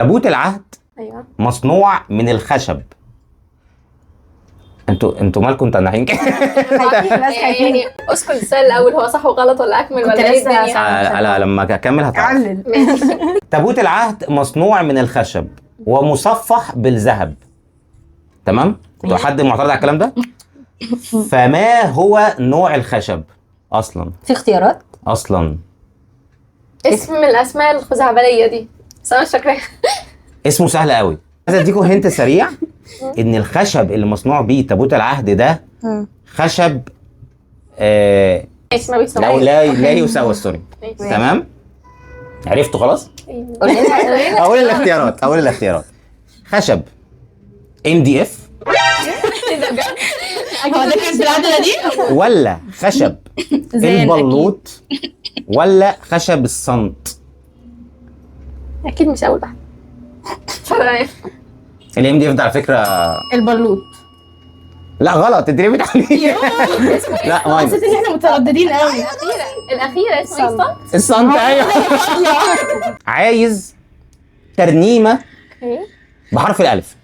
تابوت العهد ايوه مصنوع من الخشب. انتوا مالكم تنحين كده؟ يعني اسكت السؤال الاول، هو صح وغلط ولا اكمل كنت ولا ايه لسه الدنيا؟ لا لما اكمل هتعرف. علل. تابوت العهد مصنوع من الخشب ومصفح بالذهب. تمام؟ انتوا حد معترض على الكلام ده؟ فما هو نوع الخشب اصلا؟ في اختيارات؟ اصلا اسم من الاسماء الخزعبليه دي بس انا مش فاكراها. اسمه سهل قوي. عايز اديكم هنت سريع ان الخشب اللي مصنوع بيه تابوت العهد ده خشب ماشي ما بيسمعوش. لا يساوي السوري. تمام؟ عرفتوا خلاص؟ قول لنا. اقول الاختيارات. خشب MDF هو ده كان بالعدله دي؟ ولا خشب البلوط ولا خشب الصمت؟ اكيد مش اول واحده. MDF ده على فكره البلوط. لا غلط، انت ليه بتعملي؟ لا ما حسيت ان احنا مترددين قوي. الاخيره اسمها ايه صح؟ الصمت. ايوه. عايز ترنيمه ايه بحرف الالف.